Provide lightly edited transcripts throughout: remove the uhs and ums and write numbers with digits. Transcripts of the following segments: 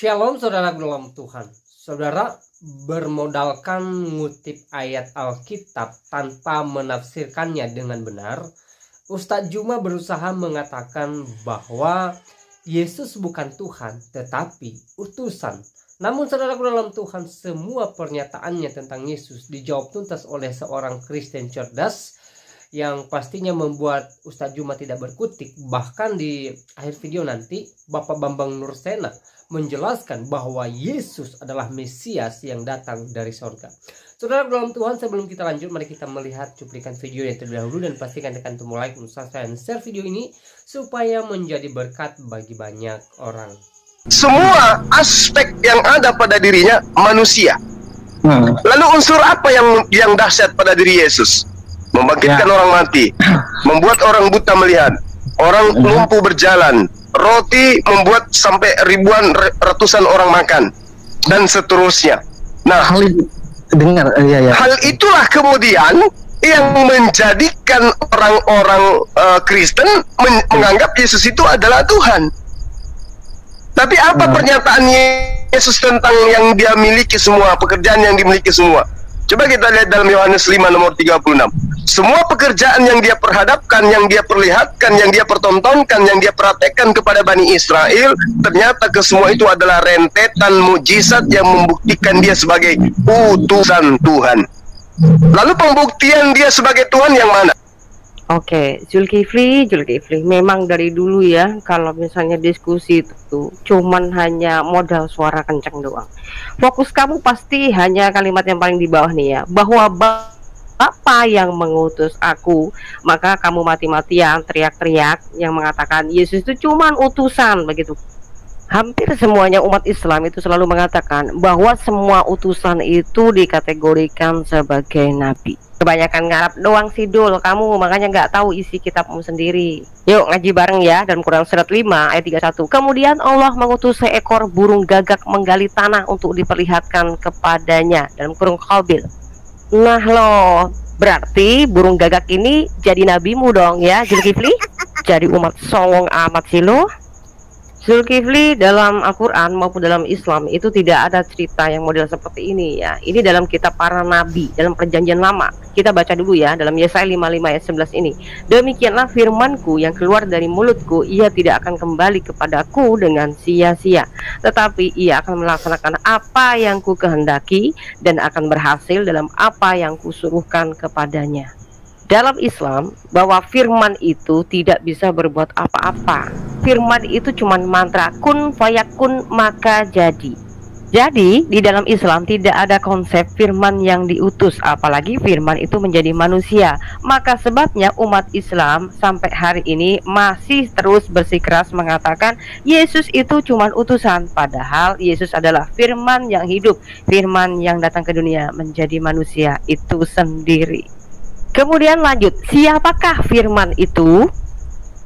Shalom saudara dalam Tuhan. Saudara, bermodalkan ngutip ayat Alkitab tanpa menafsirkannya dengan benar, Ustadz Juma berusaha mengatakan bahwa Yesus bukan Tuhan tetapi utusan. Namun saudaraku dalam Tuhan, semua pernyataannya tentang Yesus dijawab tuntas oleh seorang Kristen cerdas yang pastinya membuat Ustadz Juma tidak berkutik. Bahkan di akhir video nanti Bapak Bambang Nursena menjelaskan bahwa Yesus adalah Mesias yang datang dari sorga. Saudara dalam Tuhan, sebelum kita lanjut, mari kita melihat cuplikan video yang terlebih dahulu dan pastikan tekan tombol like, subscribe, dan share video ini supaya menjadi berkat bagi banyak orang. Semua aspek yang ada pada dirinya manusia. Lalu unsur apa yang dahsyat pada diri Yesus? Membangkitkan orang mati, membuat orang buta melihat, orang lumpuh berjalan, roti membuat sampai ribuan ratusan orang makan, dan seterusnya. Nah, hal itulah kemudian yang menjadikan orang-orang Kristen menganggap Yesus itu adalah Tuhan. Tapi apa pernyataan Yesus tentang yang dia miliki semua, pekerjaan yang dimiliki semua? Coba kita lihat dalam Yohanes 5 nomor 36. Semua pekerjaan yang dia perhadapkan, yang dia perlihatkan, yang dia pertontonkan, yang dia praktekkan kepada Bani Israel, ternyata kesemua itu adalah rentetan mujizat yang membuktikan dia sebagai utusan Tuhan. Lalu pembuktian dia sebagai Tuhan yang mana? Oke, Zulkifli, memang dari dulu ya, kalau misalnya diskusi itu cuman hanya modal suara kenceng doang. Fokus kamu pasti hanya kalimat yang paling di bawah nih ya, bahwa Bapa yang mengutus aku, maka kamu mati-matian teriak-teriak yang mengatakan Yesus itu cuman utusan begitu. Hampir semuanya umat Islam itu selalu mengatakan bahwa semua utusan itu dikategorikan sebagai nabi. Kebanyakan ngarap doang sih Dul, kamu makanya nggak tahu isi kitabmu sendiri. Yuk ngaji bareng ya, dalam Quran surat 5 ayat 31. Kemudian Allah mengutus seekor burung gagak menggali tanah untuk diperlihatkan kepadanya, dalam kurung Qabil. Nah loh, berarti burung gagak ini jadi nabimu dong ya Zulkifli? Jadi umat songong amat sih lo. Zulkifli, dalam Al-Quran maupun dalam Islam itu tidak ada cerita yang model seperti ini ya. Ini dalam kitab para nabi, dalam perjanjian lama. Kita baca dulu ya, dalam Yesaya 55 ayat 11 ini. Demikianlah firmanku yang keluar dari mulutku, ia tidak akan kembali kepadaku dengan sia-sia, tetapi ia akan melaksanakan apa yang ku kehendaki dan akan berhasil dalam apa yang kusuruhkan kepadanya. Dalam Islam, bahwa firman itu tidak bisa berbuat apa-apa. Firman itu cuma mantra, kun fayakun maka jadi. Jadi di dalam Islam tidak ada konsep firman yang diutus, apalagi firman itu menjadi manusia. Maka sebabnya umat Islam sampai hari ini masih terus bersikeras mengatakan Yesus itu cuma utusan, padahal Yesus adalah firman yang hidup, firman yang datang ke dunia menjadi manusia itu sendiri. Kemudian lanjut, siapakah firman itu?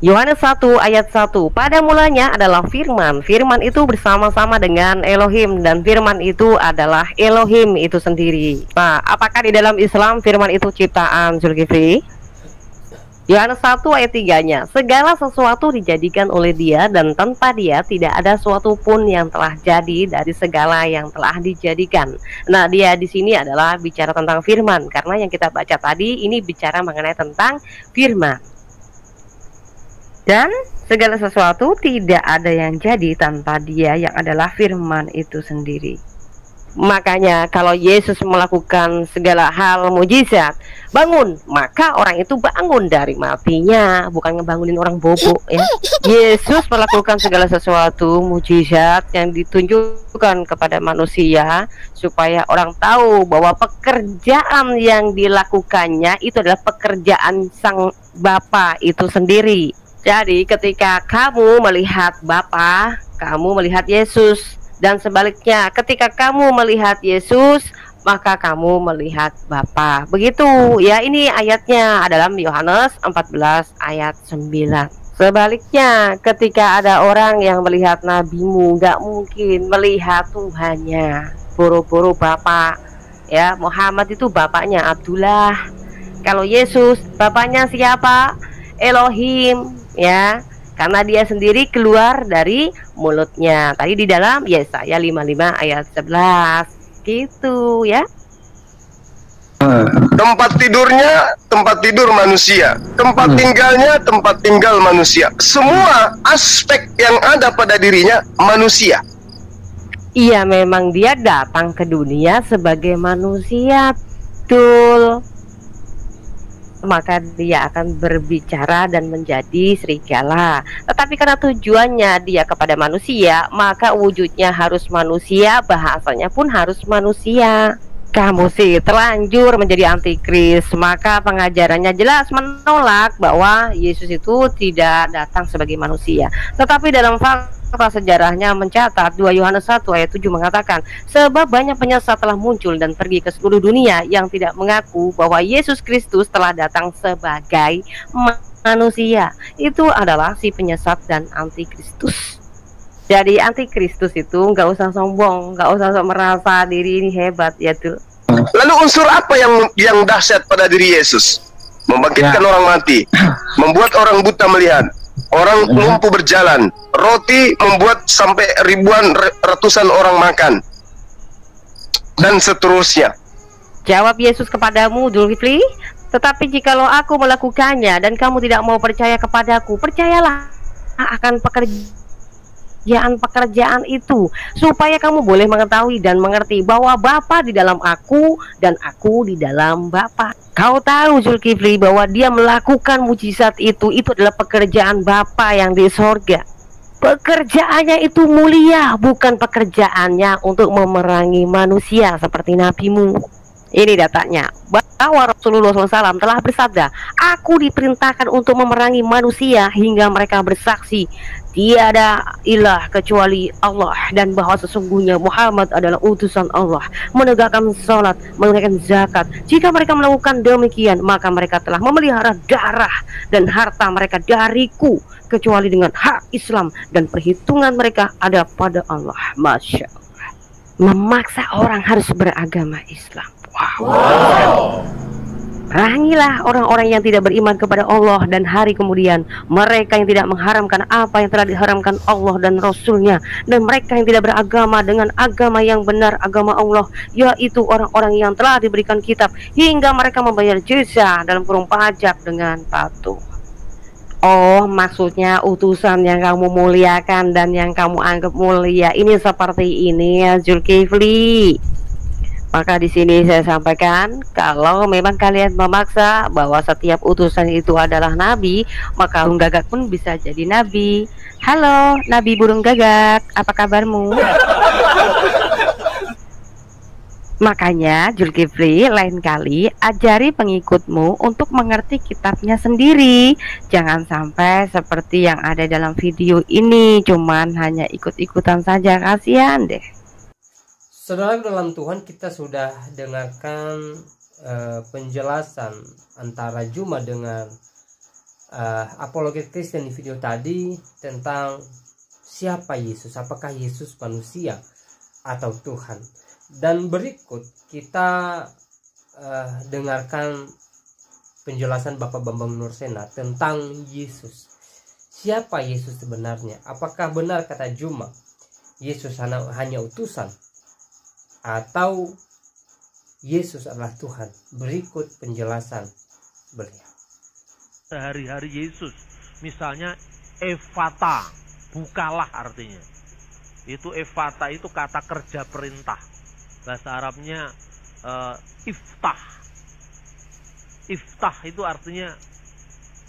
Yohanes 1 ayat 1. Pada mulanya adalah firman. Firman itu bersama-sama dengan Elohim, dan firman itu adalah Elohim itu sendiri. Nah, apakah di dalam Islam firman itu ciptaan, Zulkifli? Yohanes 1 ayat 3-nya, segala sesuatu dijadikan oleh dia, dan tanpa dia tidak ada suatu pun yang telah jadi dari segala yang telah dijadikan. Nah, dia di sini adalah bicara tentang firman, karena yang kita baca tadi ini bicara mengenai tentang firman. Dan segala sesuatu tidak ada yang jadi tanpa dia yang adalah firman itu sendiri. Makanya kalau Yesus melakukan segala hal mujizat, bangun, maka orang itu bangun dari matinya, bukan ngebangunin orang bobo ya. Yesus melakukan segala sesuatu mujizat yang ditunjukkan kepada manusia supaya orang tahu bahwa pekerjaan yang dilakukannya itu adalah pekerjaan Sang Bapa itu sendiri. Jadi ketika kamu melihat Bapa, kamu melihat Yesus. Dan sebaliknya, ketika kamu melihat Yesus, maka kamu melihat Bapa. Begitu ya, ini ayatnya dalam Yohanes 14 ayat 9. Sebaliknya, ketika ada orang yang melihat nabimu, gak mungkin melihat Tuhannya. Boro-boro Bapa ya, Muhammad itu bapaknya Abdullah. Kalau Yesus, bapaknya siapa? Elohim ya. karena dia sendiri keluar dari mulutnya. Tadi di dalam Yesaya 55 ayat 11 gitu ya. Tempat tidurnya tempat tidur manusia, tempat tinggalnya tempat tinggal manusia. Semua aspek yang ada pada dirinya manusia. Iya, memang dia datang ke dunia sebagai manusia, betul. Maka dia akan berbicara dan menjadi serigala. Tetapi karena tujuannya dia kepada manusia, maka wujudnya harus manusia, bahasanya pun harus manusia. Kamu sih terlanjur menjadi antikris, maka pengajarannya jelas menolak bahwa Yesus itu tidak datang sebagai manusia. Tetapi dalam fakta sejarahnya mencatat 2 Yohanes 1 ayat 7 mengatakan, sebab banyak penyesat telah muncul dan pergi ke seluruh dunia yang tidak mengaku bahwa Yesus Kristus telah datang sebagai manusia. Itu adalah si penyesat dan antikristus. Jadi antikristus itu nggak usah sombong, nggak usah merasa diri ini hebat ya tuh. Lalu unsur apa yang dahsyat pada diri Yesus? Membangkitkan orang mati, membuat orang buta melihat, orang lumpuh berjalan, roti membuat sampai ribuan ratusan orang makan, dan seterusnya. Jawab Yesus kepadamu, Zulkifli, tetapi jikalau aku melakukannya dan kamu tidak mau percaya kepadaku, percayalah akan pekerjaan itu, supaya kamu boleh mengetahui dan mengerti bahwa Bapa di dalam aku dan aku di dalam Bapa. Kau tahu Zulkifli bahwa dia melakukan mujizat itu adalah pekerjaan Bapa yang di sorga. Pekerjaannya itu mulia, bukan pekerjaannya untuk memerangi manusia seperti nabimu. Ini datanya bahwa Rasulullah SAW telah bersabda, aku diperintahkan untuk memerangi manusia hingga mereka bersaksi tiada ilah kecuali Allah, dan bahwa sesungguhnya Muhammad adalah utusan Allah, menegakkan salat, menunaikan zakat. Jika mereka melakukan demikian, maka mereka telah memelihara darah dan harta mereka dariku, kecuali dengan hak Islam, dan perhitungan mereka ada pada Allah. Masya Allah. Memaksa orang harus beragama Islam. Wow. Perangilah orang-orang yang tidak beriman kepada Allah dan hari kemudian, mereka yang tidak mengharamkan apa yang telah diharamkan Allah dan Rasulnya, dan mereka yang tidak beragama dengan agama yang benar, agama Allah, yaitu orang-orang yang telah diberikan kitab hingga mereka membayar jizyah dalam kurung pajak dengan patuh. Oh, maksudnya utusan yang kamu muliakan dan yang kamu anggap mulia ini seperti ini ya Zulkifli. Maka di sini saya sampaikan, kalau memang kalian memaksa bahwa setiap utusan itu adalah nabi, maka burung gagak pun bisa jadi nabi. Halo, Nabi burung gagak, apa kabarmu? Makanya Zulkifli, lain kali ajari pengikutmu untuk mengerti kitabnya sendiri. Jangan sampai seperti yang ada dalam video ini, cuman hanya ikut-ikutan saja, kasihan deh. Saudara dalam Tuhan, kita sudah dengarkan penjelasan antara Juma dengan apologet Kristen di video tadi tentang siapa Yesus, apakah Yesus manusia atau Tuhan. Dan berikut kita dengarkan penjelasan Bapak Bambang Nursena tentang Yesus. Siapa Yesus sebenarnya? Apakah benar kata Juma Yesus hanya utusan, atau Yesus adalah Tuhan? Berikut penjelasan beliau. Sehari-hari Yesus, misalnya Efata, bukalah artinya. Itu Efata itu kata kerja perintah. Bahasa Arabnya iftah. Iftah itu artinya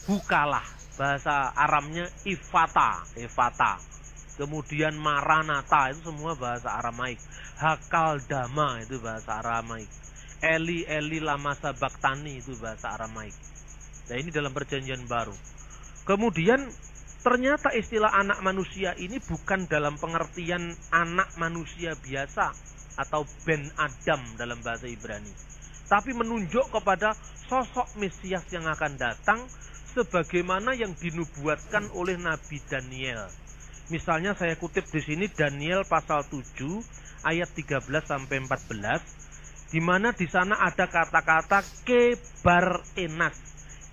bukalah. Bahasa Aramnya ifata, Efata. Kemudian Maranatha itu semua bahasa Aramaik. Hakal Dama itu bahasa Aramaik. Eli Eli lama sabaktani itu bahasa Aramaik. Nah, ini dalam perjanjian baru. Kemudian ternyata istilah anak manusia ini bukan dalam pengertian anak manusia biasa atau Ben Adam dalam bahasa Ibrani, tapi menunjuk kepada sosok Mesias yang akan datang sebagaimana yang dinubuatkan oleh Nabi Daniel. Misalnya saya kutip di sini Daniel pasal 7 ayat 13 sampai 14, di mana di sana ada kata-kata kebar enas.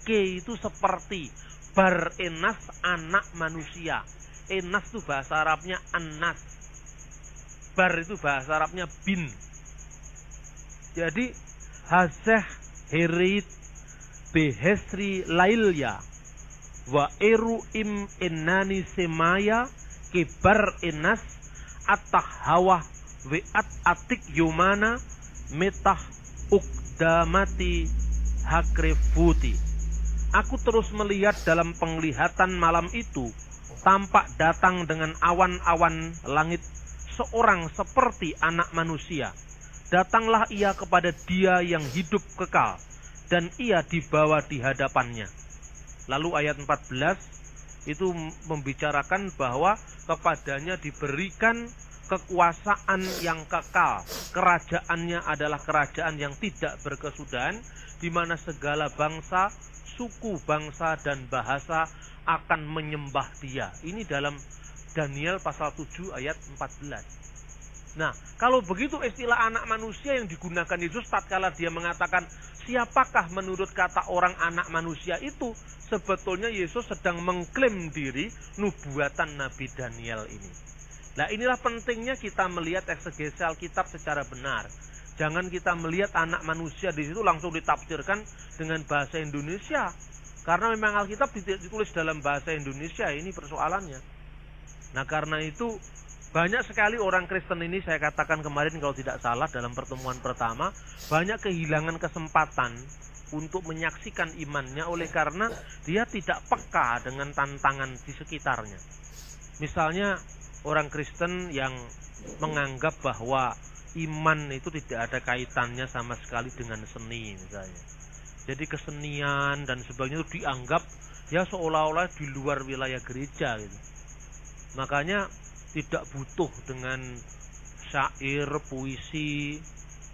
Ke itu seperti, Kibar Enas, anak manusia. Enas itu bahasa Arabnya anas. Bar itu bahasa Arabnya bin. Jadi hazeh herit behesri lailya wa eru im enani semaya kibar enas atah hawa weat atik yumana metah ukdamati hakrefuti. Aku terus melihat dalam penglihatan malam itu, tampak datang dengan awan-awan langit seorang seperti anak manusia. Datanglah ia kepada dia yang hidup kekal, dan ia dibawa di hadapannya. Lalu ayat 14 itu membicarakan bahwa kepadanya diberikan kekuasaan yang kekal. Kerajaannya adalah kerajaan yang tidak berkesudahan, di mana segala bangsa, suku, bangsa, dan bahasa akan menyembah dia. Ini dalam Daniel pasal 7 ayat 14. Nah, kalau begitu istilah anak manusia yang digunakan Yesus tatkala dia mengatakan siapakah menurut kata orang anak manusia itu, sebetulnya Yesus sedang mengklaim diri nubuatan Nabi Daniel ini. Nah, inilah pentingnya kita melihat eksegesi Alkitab secara benar. Jangan kita melihat anak manusia di situ langsung ditafsirkan dengan bahasa Indonesia. Karena memang Alkitab ditulis dalam bahasa Indonesia, ini persoalannya. Nah, karena itu banyak sekali orang Kristen ini, saya katakan kemarin kalau tidak salah dalam pertemuan pertama, banyak kehilangan kesempatan untuk menyaksikan imannya oleh karena dia tidak peka dengan tantangan di sekitarnya. Misalnya orang Kristen yang menganggap bahwa iman itu tidak ada kaitannya sama sekali dengan seni misalnya. Jadi kesenian dan sebagainya itu dianggap ya seolah-olah di luar wilayah gereja gitu. Makanya tidak butuh dengan syair, puisi,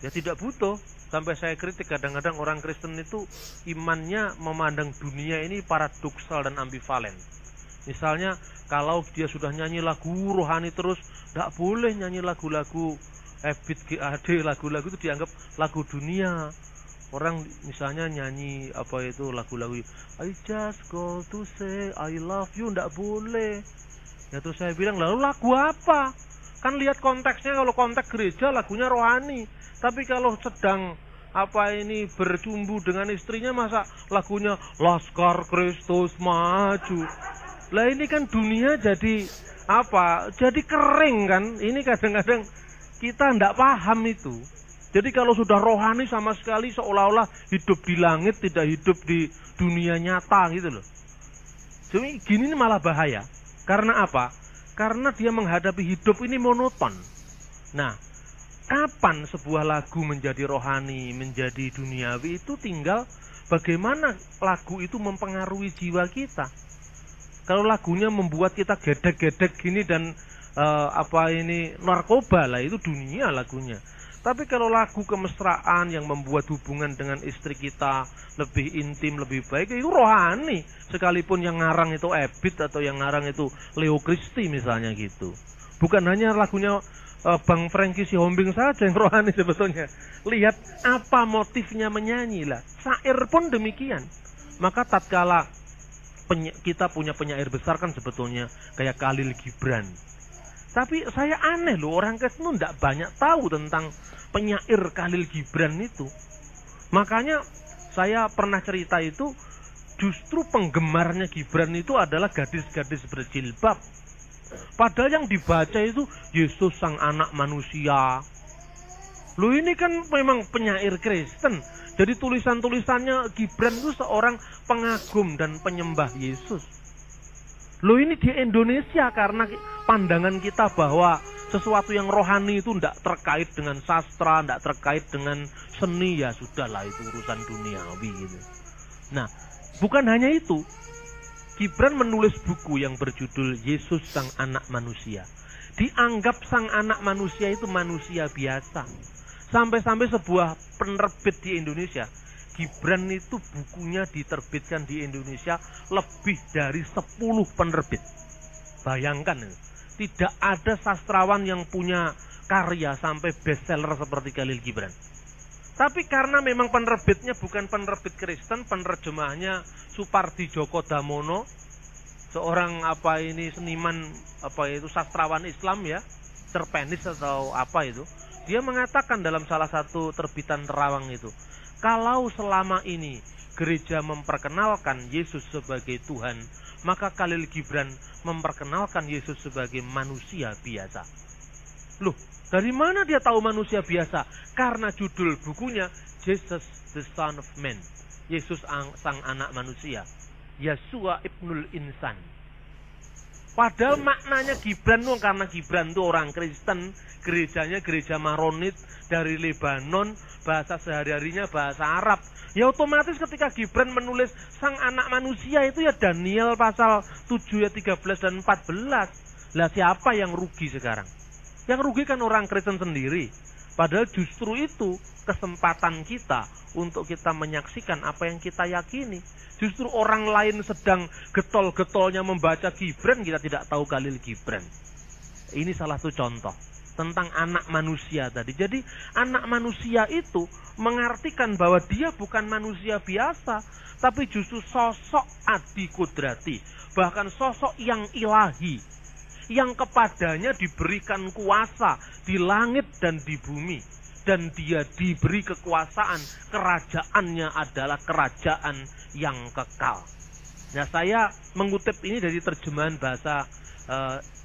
ya tidak butuh. Sampai saya kritik kadang-kadang orang Kristen itu imannya memandang dunia ini paradoksal dan ambivalen. Misalnya kalau dia sudah nyanyi lagu rohani terus, tidak boleh nyanyi lagu-lagu Ebit GAD, lagu-lagu itu dianggap lagu dunia. Orang misalnya nyanyi apa itu lagu-lagu I just go to say I love you, tidak boleh. Ya terus saya bilang, lalu lagu apa? Kan lihat konteksnya, kalau konteks gereja lagunya rohani. Tapi kalau sedang apa ini bercumbu dengan istrinya, masa lagunya Laskar Kristus Maju. Lah ini kan dunia jadi apa? Jadi kering kan? Ini kadang-kadang kita tidak paham itu. Jadi kalau sudah rohani sama sekali seolah-olah hidup di langit, tidak hidup di dunia nyata gitu loh. Jadi gini malah bahaya. Karena apa? Karena dia menghadapi hidup ini monoton. Nah, kapan sebuah lagu menjadi rohani, menjadi duniawi, itu tinggal bagaimana lagu itu mempengaruhi jiwa kita. Kalau lagunya membuat kita gedek-gedek gini dan narkoba lah, itu dunia lagunya. Tapi kalau lagu kemesraan yang membuat hubungan dengan istri kita lebih intim, lebih baik, itu rohani. Sekalipun yang ngarang itu Ebit atau yang ngarang itu Leo Christie misalnya gitu. Bukan hanya lagunya Bang Frankie Sihombing saja yang rohani sebetulnya. Lihat apa motifnya menyanyi lah. Syair pun demikian. Maka tatkala kita punya penyair besar kan sebetulnya kayak Khalil Gibran. Tapi saya aneh loh, orang Kristen tidak banyak tahu tentang penyair Khalil Gibran itu. Makanya saya pernah cerita itu, justru penggemarnya Gibran itu adalah gadis-gadis berjilbab. Padahal yang dibaca itu Yesus sang anak manusia. Loh ini kan memang penyair Kristen. Jadi tulisan-tulisannya Gibran itu seorang pengagum dan penyembah Yesus. Loh ini di Indonesia karena pandangan kita bahwa sesuatu yang rohani itu tidak terkait dengan sastra, tidak terkait dengan seni, ya sudahlah itu urusan duniawi gitu. Nah, bukan hanya itu. Gibran menulis buku yang berjudul Yesus Sang Anak Manusia. Dianggap sang anak manusia itu manusia biasa. Sampai-sampai sebuah penerbit di Indonesia, Gibran itu bukunya diterbitkan di Indonesia lebih dari 10 penerbit. Bayangkan, tidak ada sastrawan yang punya karya sampai bestseller seperti Khalil Gibran. Tapi karena memang penerbitnya bukan penerbit Kristen, penerjemahnya Supardi Djoko Damono, seorang seniman sastrawan Islam ya, cerpenis atau apa itu. Dia mengatakan dalam salah satu terbitan Terawang itu, kalau selama ini gereja memperkenalkan Yesus sebagai Tuhan, maka Khalil Gibran memperkenalkan Yesus sebagai manusia biasa. Loh, dari mana dia tahu manusia biasa? Karena judul bukunya Jesus the Son of Man, Yesus sang anak manusia, Yeshua Ibnul Insan. Padahal maknanya Gibran tuh, karena Gibran tuh orang Kristen, gerejanya gereja Maronit dari Lebanon, bahasa sehari-harinya bahasa Arab. Ya otomatis ketika Gibran menulis sang anak manusia itu ya Daniel pasal 7 ayat 13 dan 14. Lah siapa yang rugi sekarang? Yang rugi kan orang Kristen sendiri. Padahal justru itu kesempatan kita untuk kita menyaksikan apa yang kita yakini. Justru orang lain sedang getol-getolnya membaca Gibran, kita tidak tahu Khalil Gibran. Ini salah satu contoh tentang anak manusia tadi. Jadi anak manusia itu mengartikan bahwa dia bukan manusia biasa, tapi justru sosok adi kudrati, bahkan sosok yang ilahi, yang kepadanya diberikan kuasa di langit dan di bumi, dan dia diberi kekuasaan, kerajaannya adalah kerajaan yang kekal. Nah, saya mengutip ini dari terjemahan bahasa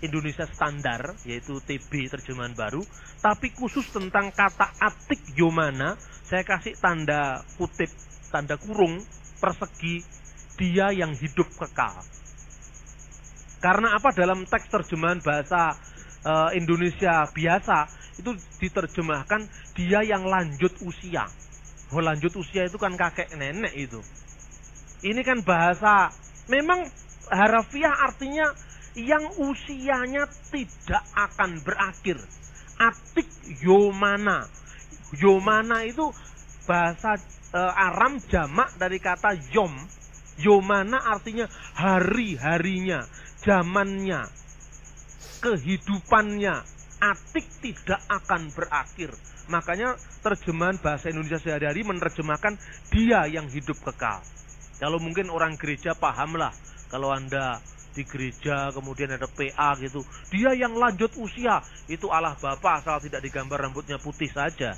Indonesia Standar, yaitu TB terjemahan baru, tapi khusus tentang kata atik yomana, saya kasih tanda kutip, tanda kurung, persegi, dia yang hidup kekal. Karena apa? Dalam teks terjemahan bahasa Indonesia biasa itu diterjemahkan dia yang lanjut usia. Oh, lanjut usia itu kan kakek nenek itu. Ini kan bahasa memang harafiah, artinya yang usianya tidak akan berakhir. Atik yomana. Yomana itu bahasa Aram jamak dari kata yom. Yomana artinya hari-harinya, zamannya, kehidupannya. Atik tidak akan berakhir. Makanya terjemahan bahasa Indonesia sehari-hari menerjemahkan dia yang hidup kekal. Kalau mungkin orang gereja pahamlah, kalau Anda di gereja kemudian ada PA gitu, dia yang lanjut usia, itu Allah Bapa asal tidak digambar rambutnya putih saja.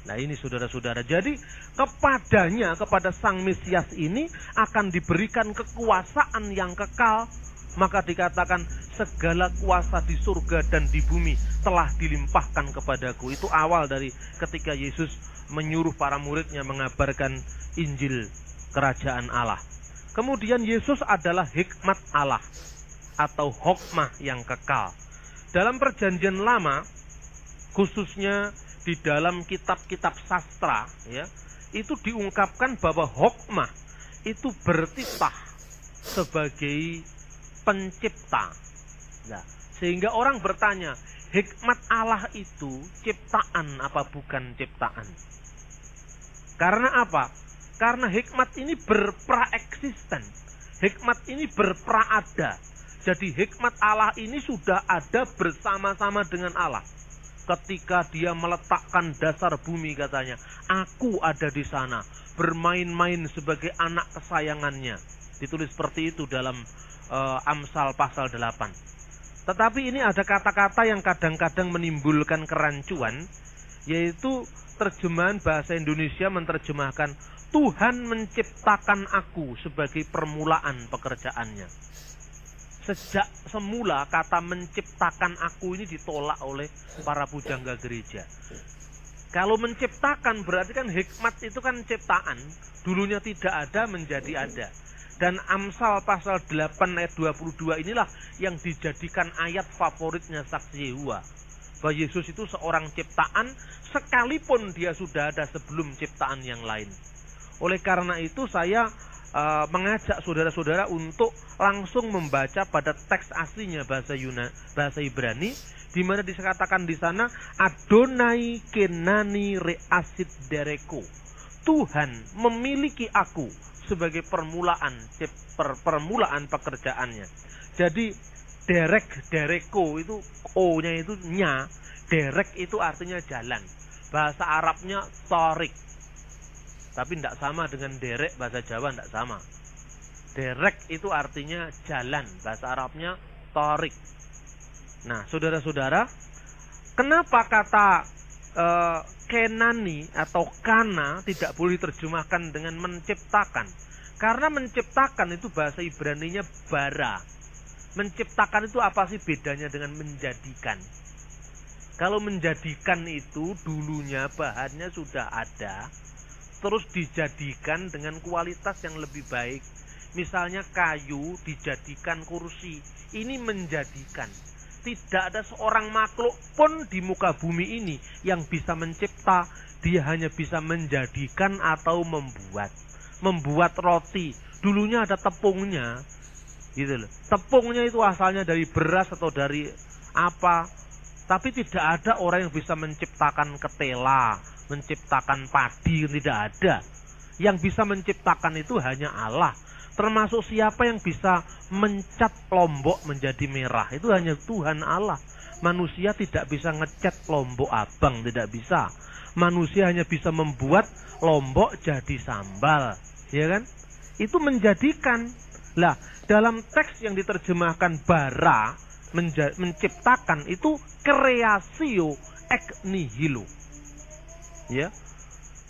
Nah ini saudara-saudara, jadi kepadanya, kepada Sang Mesias ini akan diberikan kekuasaan yang kekal. Maka dikatakan segala kuasa di surga dan di bumi telah dilimpahkan kepadaku. Itu awal dari ketika Yesus menyuruh para muridnya mengabarkan Injil kerajaan Allah. Kemudian Yesus adalah hikmat Allah atau hokmah yang kekal. Dalam perjanjian lama, khususnya di dalam kitab-kitab sastra, ya, itu diungkapkan bahwa hokmah itu bertitah sebagai pencipta. Nah, sehingga orang bertanya, hikmat Allah itu ciptaan apa bukan ciptaan? Karena apa? Karena hikmat ini berpraeksisten. Hikmat ini berpraada. Jadi hikmat Allah ini sudah ada bersama-sama dengan Allah. Ketika dia meletakkan dasar bumi, katanya, aku ada di sana, bermain-main sebagai anak kesayangannya. Ditulis seperti itu dalam Amsal pasal 8. Tetapi ini ada kata-kata yang kadang-kadang menimbulkan kerancuan, yaitu terjemahan bahasa Indonesia menerjemahkan Tuhan menciptakan aku sebagai permulaan pekerjaannya. Sejak semula kata menciptakan aku ini ditolak oleh para pujangga gereja. Kalau menciptakan berarti kan hikmat itu kan ciptaan, dulunya tidak ada menjadi ada. Dan Amsal pasal 8 ayat 22 inilah yang dijadikan ayat favoritnya saksi Yehova. Bahwa Yesus itu seorang ciptaan sekalipun dia sudah ada sebelum ciptaan yang lain. Oleh karena itu saya mengajak saudara-saudara untuk langsung membaca pada teks aslinya bahasa Ibrani, di mana dikatakan di sana Adonai kenani reasit dereko. Tuhan memiliki aku sebagai permulaan pekerjaannya. Jadi dereko itu O-nya itu nya, derek itu artinya jalan. Bahasa Arabnya torik, tapi tidak sama dengan derek, bahasa Jawa tidak sama. Derek itu artinya jalan, bahasa Arabnya torik. Nah, saudara-saudara, kenapa kata kenani atau kana tidak boleh diterjemahkan dengan menciptakan? Karena menciptakan itu bahasa Ibraninya bara. Menciptakan itu apa sih bedanya dengan menjadikan? Kalau menjadikan itu dulunya bahannya sudah ada, terus dijadikan dengan kualitas yang lebih baik. Misalnya kayu dijadikan kursi, ini menjadikan. Tidak ada seorang makhluk pun di muka bumi ini yang bisa mencipta, dia hanya bisa menjadikan atau membuat. Membuat roti, dulunya ada tepungnya, gitu loh. Tepungnya itu asalnya dari beras atau dari apa? Tapi tidak ada orang yang bisa menciptakan ketela, menciptakan padi, tidak ada. Yang bisa menciptakan itu hanya Allah. Termasuk siapa yang bisa mencat lombok menjadi merah, itu hanya Tuhan Allah. Manusia tidak bisa ngecat lombok abang, tidak bisa. Manusia hanya bisa membuat lombok jadi sambal, ya kan? Itu menjadikan. Lah, dalam teks yang diterjemahkan bara, menciptakan itu kreasio ex nihilo, ya,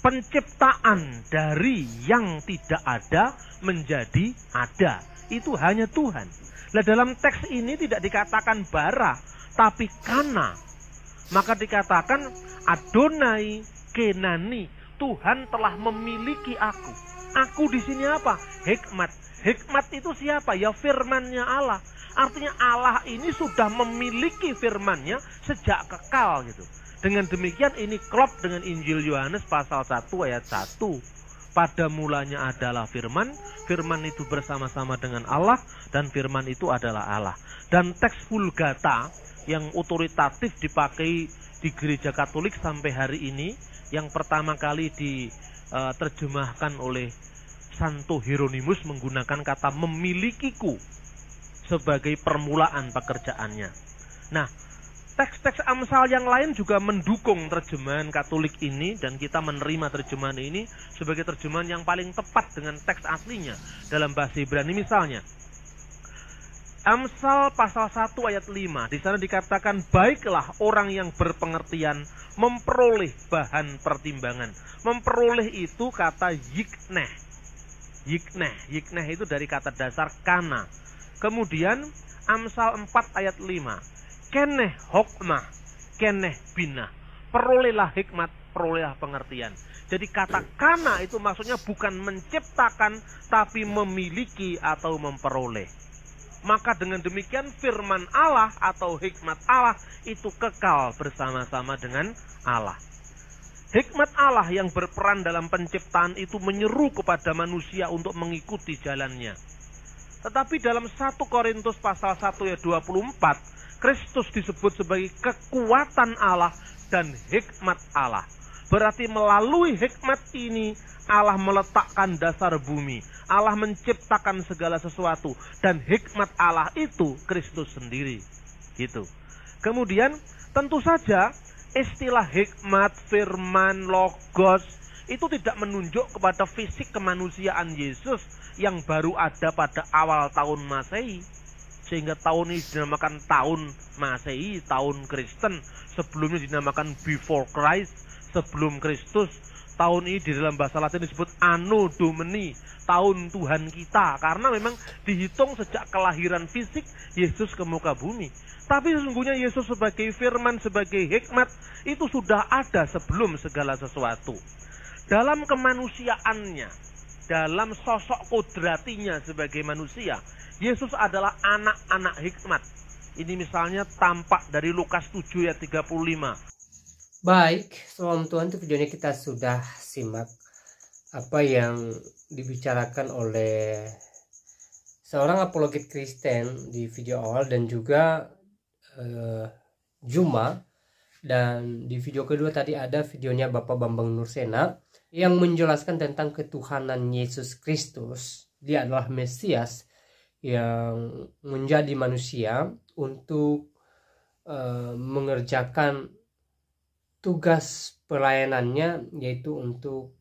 penciptaan dari yang tidak ada menjadi ada, itu hanya Tuhan. Nah, dalam teks ini tidak dikatakan bara tapi kana, maka dikatakan Adonai kenani, Tuhan telah memiliki aku. Aku di sini apa? Hikmat. Hikmat itu siapa? Ya firman-Nya Allah. Artinya Allah ini sudah memiliki firman-Nya sejak kekal gitu. Dengan demikian ini klop dengan Injil Yohanes pasal 1 ayat 1. Pada mulanya adalah firman, firman itu bersama-sama dengan Allah, dan firman itu adalah Allah. Dan teks Vulgata yang otoritatif dipakai di gereja Katolik sampai hari ini, yang pertama kali diterjemahkan oleh Santo Hieronymus menggunakan kata memilikiku sebagai permulaan pekerjaannya. Nah, teks-teks Amsal yang lain juga mendukung terjemahan Katolik ini, dan kita menerima terjemahan ini sebagai terjemahan yang paling tepat dengan teks aslinya dalam bahasa Ibrani. Misalnya, Amsal pasal 1 ayat 5, di sana dikatakan, baiklah orang yang berpengertian memperoleh bahan pertimbangan. Memperoleh itu kata yikneh. Yikneh itu dari kata dasar kana. Kemudian Amsal 4 ayat 5, keneh hokmah, keneh bina. Perolehlah hikmat, perolehlah pengertian. Jadi kata kana itu maksudnya bukan menciptakan, tapi memiliki atau memperoleh. Maka dengan demikian firman Allah atau hikmat Allah itu kekal bersama-sama dengan Allah. Hikmat Allah yang berperan dalam penciptaan itu menyeru kepada manusia untuk mengikuti jalannya. Tetapi dalam 1 Korintus pasal 1 ayat 24, Kristus disebut sebagai kekuatan Allah dan hikmat Allah. Berarti melalui hikmat ini Allah meletakkan dasar bumi. Allah menciptakan segala sesuatu, dan hikmat Allah itu Kristus sendiri. Gitu. Kemudian tentu saja istilah hikmat, firman, logos itu tidak menunjuk kepada fisik kemanusiaan Yesus yang baru ada pada awal tahun Masehi. Sehingga tahun ini dinamakan tahun Masehi, tahun Kristen. Sebelumnya dinamakan before Christ, sebelum Kristus. Tahun ini di dalam bahasa Latin disebut Anno Domini, tahun Tuhan kita. Karena memang dihitung sejak kelahiran fisik Yesus ke muka bumi. Tapi sesungguhnya Yesus sebagai firman, sebagai hikmat, itu sudah ada sebelum segala sesuatu. Dalam kemanusiaannya, dalam sosok kodratinya sebagai manusia, Yesus adalah anak-anak hikmat. Ini misalnya tampak dari Lukas 7 ayat 35. Baik, Salam Tuhan, itu videonya kita sudah simak apa yang dibicarakan oleh seorang apologet Kristen di video awal dan juga Juma. Dan di video kedua tadi ada videonya Bapak Bambang Nursena yang menjelaskan tentang ketuhanan Yesus Kristus. Dia adalah Mesias yang menjadi manusia untuk mengerjakan tugas pelayanannya yaitu untuk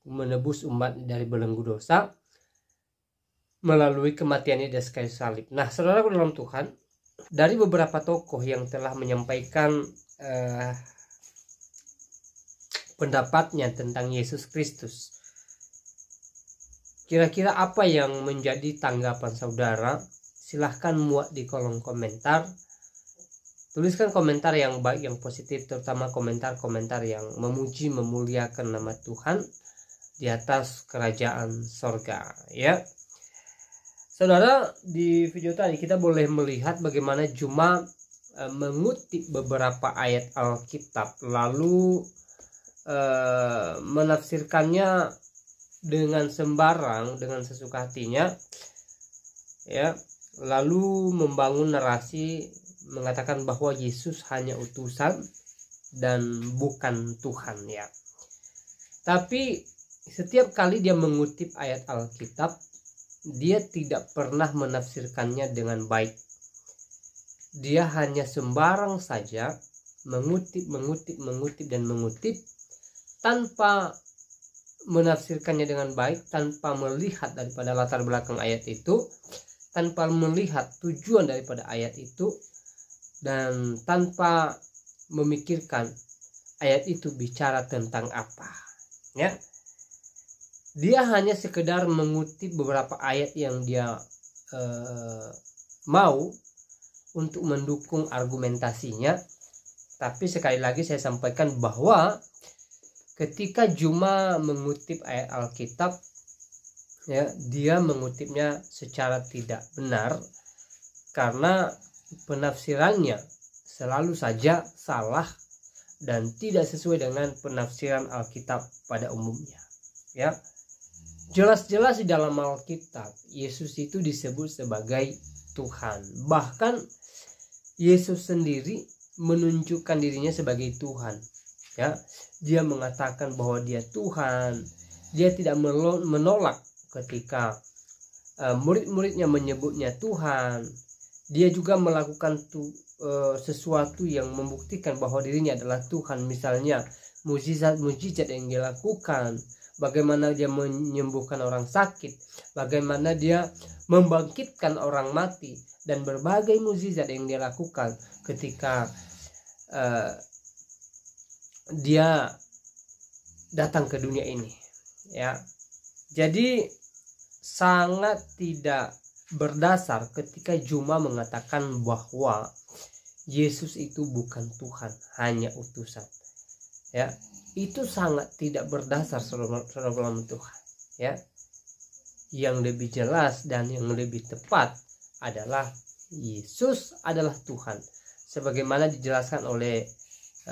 menebus umat dari belenggu dosa melalui kematiannya di kayu salib. Nah, saudara dalam Tuhan, dari beberapa tokoh yang telah menyampaikan pendapatnya tentang Yesus Kristus, kira-kira apa yang menjadi tanggapan saudara? Silahkan muat di kolom komentar. Tuliskan komentar yang baik, yang positif, terutama komentar-komentar yang memuji, memuliakan nama Tuhan di atas kerajaan sorga, ya. Saudara, di video tadi kita boleh melihat bagaimana Juma mengutip beberapa ayat Alkitab lalu menafsirkannya dengan sembarang, dengan sesuka hatinya, ya, lalu membangun narasi mengatakan bahwa Yesus hanya utusan dan bukan Tuhan, ya. Tapi setiap kali dia mengutip ayat Alkitab, dia tidak pernah menafsirkannya dengan baik. Dia hanya sembarang saja mengutip tanpa menafsirkannya dengan baik, tanpa melihat daripada latar belakang ayat itu, tanpa melihat tujuan daripada ayat itu, dan tanpa memikirkan ayat itu bicara tentang apa, ya. Dia hanya sekedar mengutip beberapa ayat yang dia mau untuk mendukung argumentasinya. Tapi sekali lagi saya sampaikan bahwa ketika Juma mengutip ayat Alkitab, ya, dia mengutipnya secara tidak benar karena penafsirannya selalu saja salah dan tidak sesuai dengan penafsiran Alkitab pada umumnya, ya. Jelas-jelas di dalam Alkitab Yesus itu disebut sebagai Tuhan. Bahkan Yesus sendiri menunjukkan dirinya sebagai Tuhan, ya. Dia mengatakan bahwa dia Tuhan. Dia tidak menolak ketika murid-muridnya menyebutnya Tuhan. Dia juga melakukan sesuatu yang membuktikan bahwa dirinya adalah Tuhan. Misalnya mujizat-mujizat yang dia lakukan, bagaimana dia menyembuhkan orang sakit, bagaimana dia membangkitkan orang mati, dan berbagai mukjizat yang dia lakukan ketika dia datang ke dunia ini, ya. Jadi sangat tidak berdasar ketika Juma mengatakan bahwa Yesus itu bukan Tuhan, hanya utusan, ya. Itu sangat tidak berdasar, saudara Tuhan, ya. Yang lebih jelas dan yang lebih tepat adalah Yesus adalah Tuhan, sebagaimana dijelaskan oleh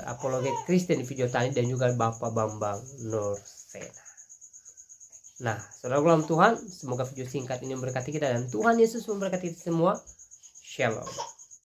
apologet Kristen di video tadi dan juga Bapak Bambang Nursena. Nah, saudara Tuhan, semoga video singkat ini memberkati kita dan Tuhan Yesus memberkati kita semua. Shalom.